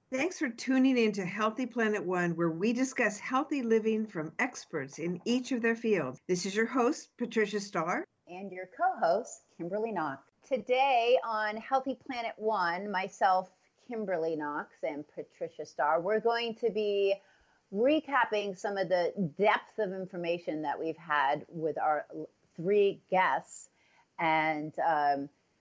Thanks for tuning in to Healthy Planet One, where we discuss healthy living from experts in each of their fields. This is your host, Patricia Starr. And your co host, Kimberly Knox. Today on Healthy Planet One, myself, Kimberly Knox, and Patricia Starr, we're going to be recapping some of the depth of information that we've had with our three guests. And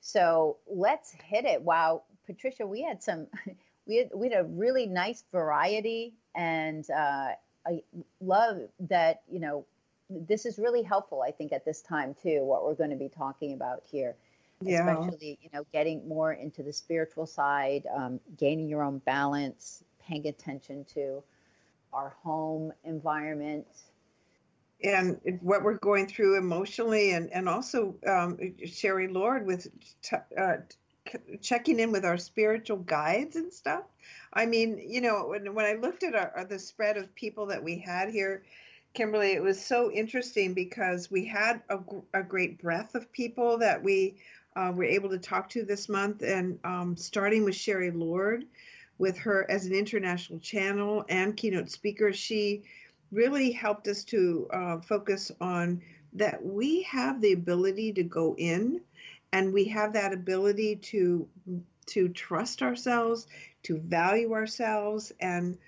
so let's hit it. Wow, Patricia, we had some. We had a really nice variety, and I love that, this is really helpful, I think, at this time, too, what we're going to be talking about here, Yeah. especially, getting more into the spiritual side, gaining your own balance, paying attention to our home environment. And what we're going through emotionally, and also Sherry Lord with checking in with our spiritual guides and stuff. I mean, when I looked at the spread of people that we had here, Kimberly, it was so interesting because we had a great breadth of people that we were able to talk to this month, and starting with Sherry Lord, with her as an international channel and keynote speaker, she really helped us to focus on that we have the ability to go in, and we have that ability to trust ourselves, to value ourselves, and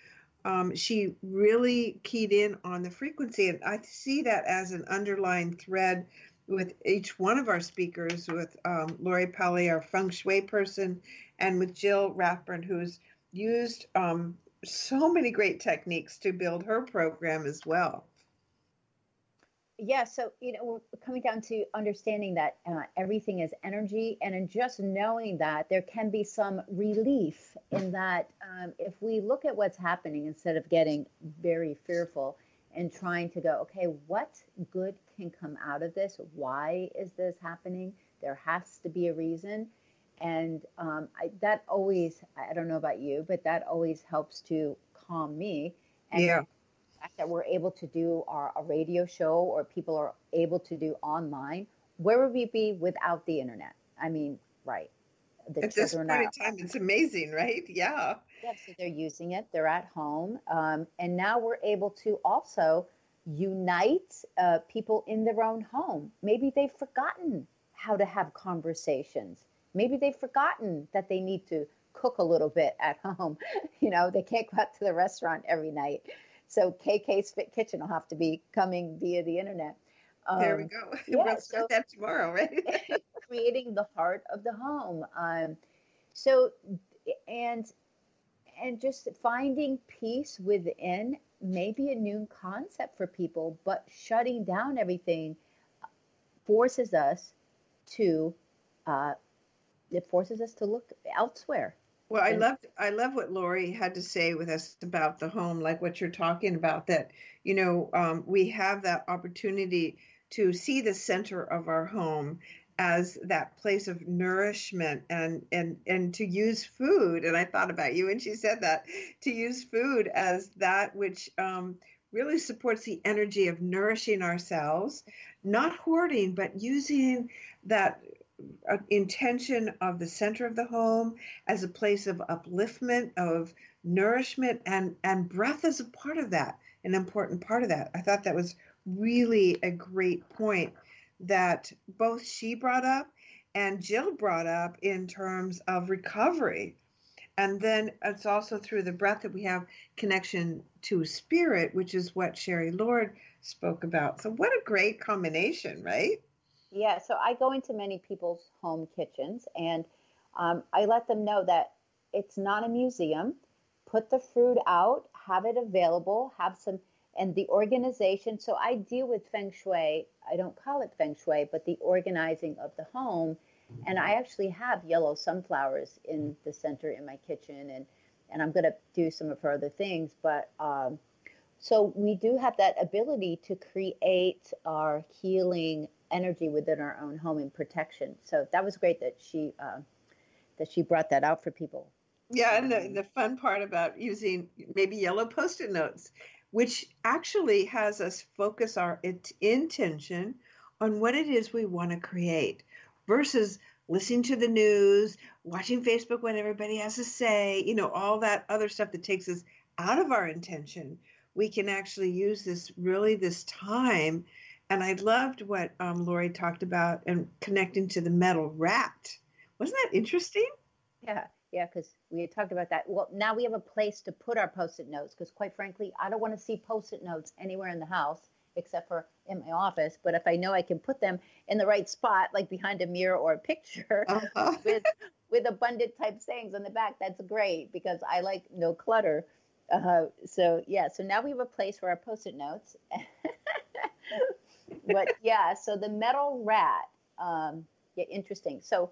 she really keyed in on the frequency. And I see that as an underlying thread with each one of our speakers, with Lori Pelly, our feng shui person, and with Jill Rathburn, who's used so many great techniques to build her program as well. Yeah, so we're coming down to understanding that everything is energy, and in just knowing that there can be some relief in that, if we look at what's happening instead of getting very fearful and trying to go, okay, what good can come out of this? Why is this happening? There has to be a reason. And that always, I don't know about you, but that always helps to calm me. And Yeah. fact that we're able to do a radio show, or people are able to do online, where would we be without the internet? I mean, right. The At this children point in are, time, it's amazing, right? Yeah. yeah, so they're using it, they're at home. And now we're able to also unite people in their own home. Maybe they've forgotten how to have conversations. Maybe they've forgotten that they need to cook a little bit at home. They can't go out to the restaurant every night. So KK's Fit Kitchen will have to be coming via the internet. There we go. Yeah, We'll start so that tomorrow, right? creating the heart of the home. So and and just finding peace within may be a new concept for people, but shutting down everything forces us to uh, it forces us to look elsewhere. Well, And I love what Lori had to say with us about the home, like what you're talking about, that, we have that opportunity to see the center of our home as that place of nourishment, and to use food. And I thought about you when she said that, to use food as that which really supports the energy of nourishing ourselves, not hoarding, but using that intention of the center of the home as a place of upliftment, of nourishment, and breath is a part of that, an important part of that. I thought that was really a great point that both she brought up and Jill brought up in terms of recovery. And then it's also through the breath that we have connection to spirit, which is what Sherry Lord spoke about. So what a great combination, right? yeah, so I go into many people's home kitchens, and I let them know that it's not a museum. Put the food out, have it available, have some, and the organization. So I deal with feng shui. I don't call it feng shui, but the organizing of the home. And I actually have yellow sunflowers in the center in my kitchen, and I'm going to do some of her other things. But so we do have that ability to create our healing energy within our own home and protection. So that was great that she brought that out for people. Yeah, and Um, the fun part about using maybe yellow post-it notes, which actually has us focus our intention on what it is we want to create versus listening to the news, watching Facebook when everybody has to say, all that other stuff that takes us out of our intention. We can actually use this time. And I loved what Lori talked about and connecting to the metal rat. Wasn't that interesting? Yeah, yeah, because we had talked about that. Well, now we have a place to put our post-it notes because, quite frankly, I don't want to see post-it notes anywhere in the house except for in my office. But if I know I can put them in the right spot, like behind a mirror or a picture Uh-huh. with abundant type sayings on the back, that's great because I like no clutter. So yeah, so now we have a place for our post-it notes. But yeah, so the metal rat, yeah, interesting. So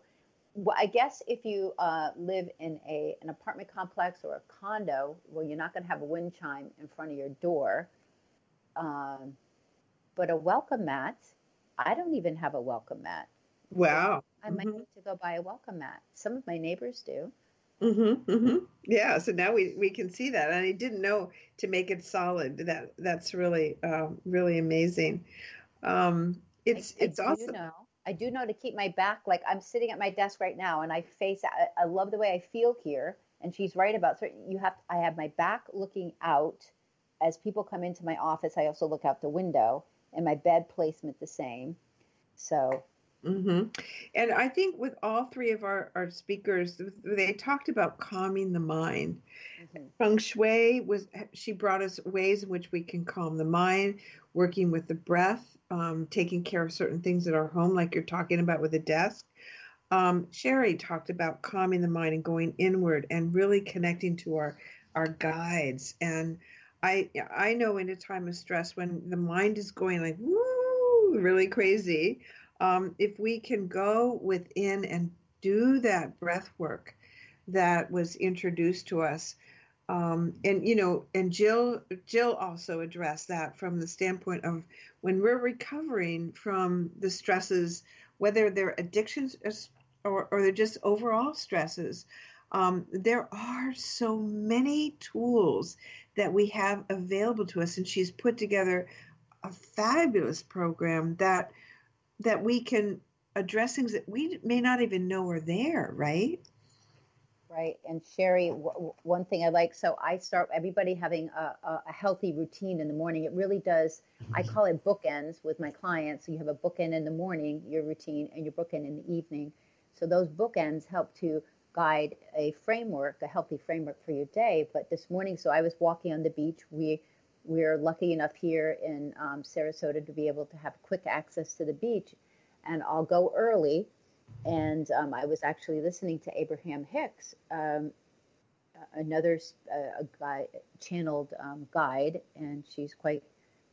well, I guess if you live in an apartment complex or a condo, well, you're not going to have a wind chime in front of your door. Um, but a welcome mat, I don't even have a welcome mat. So Wow. I might need to go buy a welcome mat. Some of my neighbors do. Yeah, so now we can see that, and I didn't know to make it solid. That's really really amazing. It's awesome. I do know to keep my back, like I'm sitting at my desk right now and I love the way I feel here. And she's right about, so I have my back looking out as people come into my office. I also look out the window and my bed placement the same. So, And I think with all three of our speakers, they talked about calming the mind. Feng Shui she brought us ways in which we can calm the mind, working with the breath, taking care of certain things at our home, like you're talking about with the desk. Sherry talked about calming the mind and going inward and really connecting to our guides. And I know in a time of stress when the mind is going like woo really crazy, if we can go within and do that breath work that was introduced to us, and Jill also addressed that from the standpoint of when we're recovering from the stresses, whether they're addictions or they're just overall stresses. There are so many tools that we have available to us, and she's put together a fabulous program that we can address things that we may not even know are there, right? right. And Sherry, one thing I like, so I start everybody having a healthy routine in the morning. It really does. I call it bookends with my clients. So you have a bookend in the morning, your routine, and your bookend in the evening. So those bookends help to guide a framework, a healthy framework for your day. But this morning, so I was walking on the beach. We're lucky enough here in Sarasota to be able to have quick access to the beach, and I'll go early. And I was actually listening to Abraham Hicks, another channeled guide, and she's quite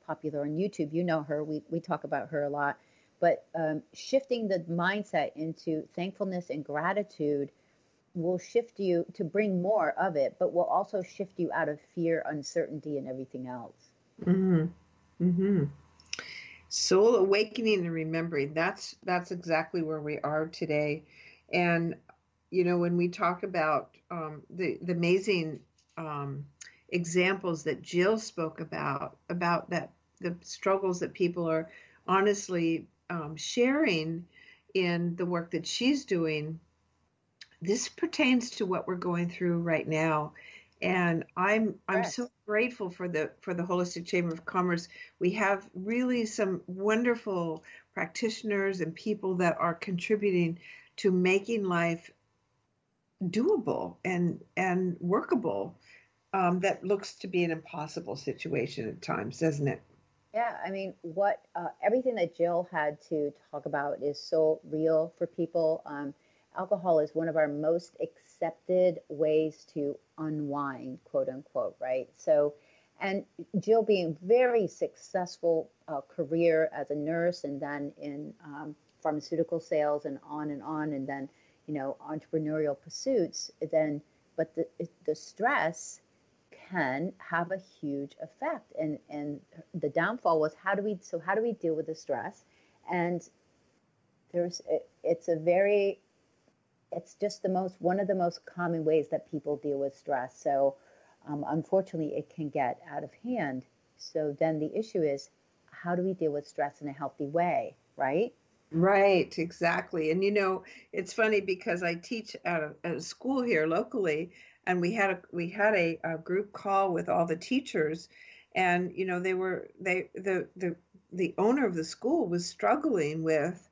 popular on YouTube. You know her. We talk about her a lot. But shifting the mindset into thankfulness and gratitude will shift you to bring more of it, but will also shift you out of fear, uncertainty, and everything else. Mm-hmm. Mm-hmm. Soul awakening and remembering. That's exactly where we are today. And when we talk about the amazing examples that Jill spoke about that the struggles that people are honestly sharing in the work that she's doing, this pertains to what we're going through right now. And I'm so grateful for the Holistic Chamber of Commerce. We have really some wonderful practitioners and people that are contributing to making life doable and workable. That looks to be an impossible situation at times, doesn't it? Yeah, I mean, everything that Jill had to talk about is so real for people. Alcohol is one of our most accepted ways to unwind, quote unquote, right? So, and Jill being very successful career as a nurse and then in pharmaceutical sales and on, and then, entrepreneurial pursuits, but the stress can have a huge effect. And the downfall was how do we deal with the stress? And it's just one of the most common ways that people deal with stress. So unfortunately, it can get out of hand. So then the issue is, how do we deal with stress in a healthy way, right? Right, exactly. And it's funny because I teach at a school here locally, and we had a group call with all the teachers, and the owner of the school was struggling with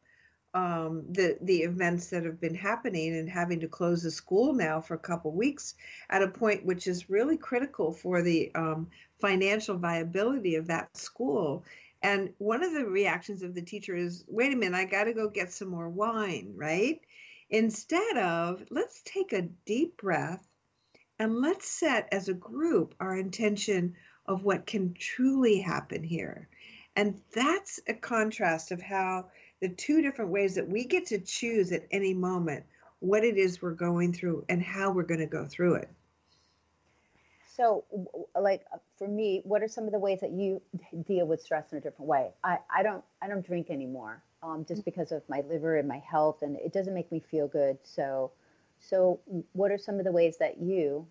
the events that have been happening and having to close the school now for a couple weeks at a point which is really critical for the financial viability of that school. And one of the reactions of the teacher is, wait a minute, I got to go get some more wine, right? Instead of, let's take a deep breath and let's set as a group our intention of what can truly happen here. And that's a contrast of how the two different ways that we get to choose at any moment what it is we're going through and how we're going to go through it. So, like for me, what are some of the ways that you deal with stress in a different way? I don't drink anymore, just because of my liver and my health, and it doesn't make me feel good. So what are some of the ways that you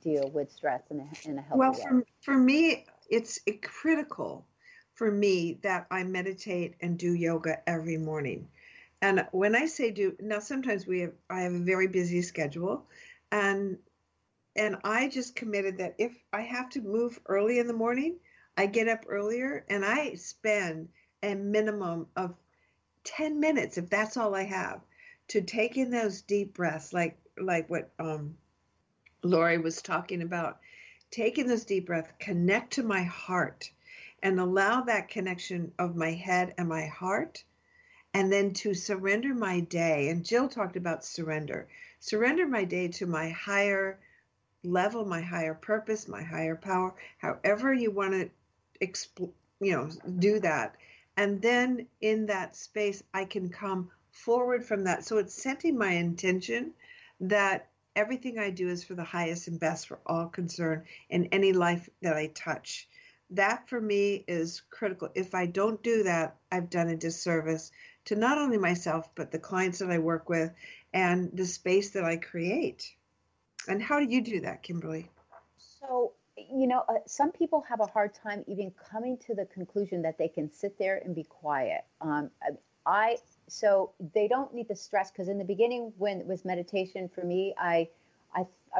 deal with stress in a healthy Well, way? for me, it's critical for me that I meditate and do yoga every morning. And when I say do, now sometimes I have a very busy schedule, and I just committed that if I have to move early in the morning, I get up earlier and I spend a minimum of 10 minutes, if that's all I have, to take in those deep breaths, like what Lori was talking about. Taking those deep breaths, connect to my heart and allow that connection of my head and my heart, and then to surrender my day. And Jill talked about surrender my day to my higher level, my higher purpose, my higher power, however you want to do that. And then in that space, I can come forward from that. So it's setting my intention that everything I do is for the highest and best for all concerned in any life that I touch. That for me is critical. If I don't do that, I've done a disservice to not only myself, but the clients that I work with and the space that I create. And how do you do that, Kimberly? So, some people have a hard time even coming to the conclusion that they can sit there and be quiet. I so they don't need the stress, because in the beginning, when it was meditation for me, I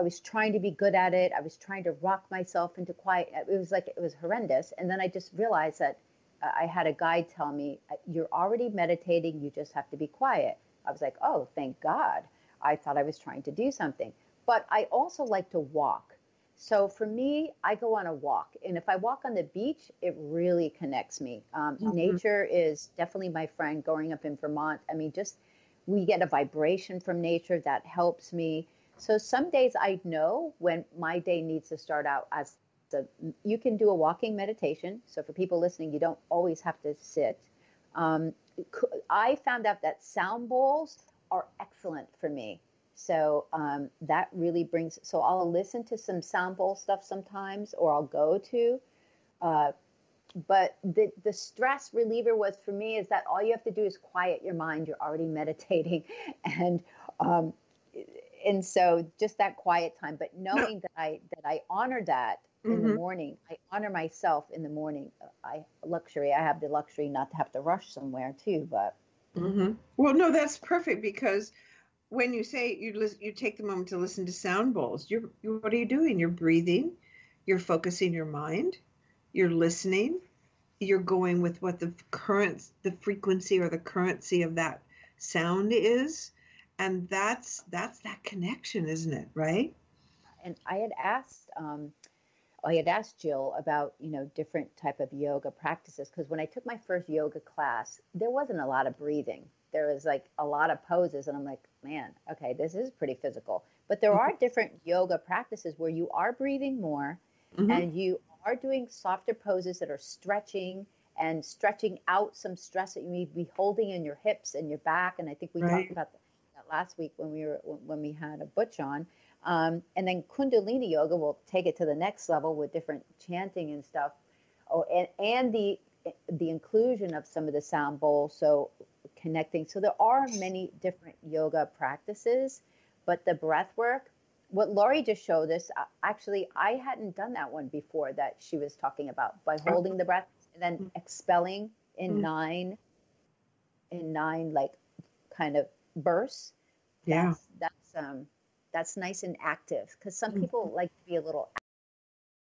was trying to be good at it. I was trying to rock myself into quiet. It was horrendous. And then I just realized that I had a guide tell me, "You're already meditating. You just have to be quiet." I was like, "Oh, thank God." I thought I was trying to do something. But I also like to walk. So for me, I go on a walk. And if I walk on the beach, it really connects me. Mhm. Nature is definitely my friend. Growing up in Vermont, I mean, just we get a vibration from nature that helps me. So some days I know when my day needs to start out as you can do a walking meditation. So for people listening, you don't always have to sit. Um, I found out that sound bowls are excellent for me. So that really brings, so I'll listen to some sound bowl stuff sometimes, or I'll go to. Uh, but the stress reliever was for me is that all you have to do is quiet your mind. You're already meditating, and um, and so just that quiet time. But No. knowing that I honor that in the Hmm. morning, I honor myself in the morning. I have the luxury not to have to rush somewhere too. But Well, no, that's perfect because when you say you take the moment to listen to sound bowls, what are you doing? You're breathing, you're focusing your mind, you're listening, you're going with what the frequency or the currency of that sound is, and that's that connection, isn't it? Right? and I had asked Jill about, different type of yoga practices, because when I took my first yoga class, there wasn't a lot of breathing. There was like a lot of poses, and I'm like, man, okay, this is pretty physical. But there are different yoga practices where you are breathing more, Mm-hmm. and you are doing softer poses that are stretching and stretching out some stress that you may be holding in your hips and your back. And I think we talked Right. about that last week when we had a Butch on. And then Kundalini yoga will take it to the next level with different chanting and stuff. Oh, and the inclusion of some of the sound bowls, so connecting. So there are many different yoga practices, but the breath work, what Laurie just showed us, actually, I hadn't done that one before that she was talking about, by holding the breath and then expelling in 9 in 9 like kind of bursts. Yeah. That's nice and active, because some people like to be a little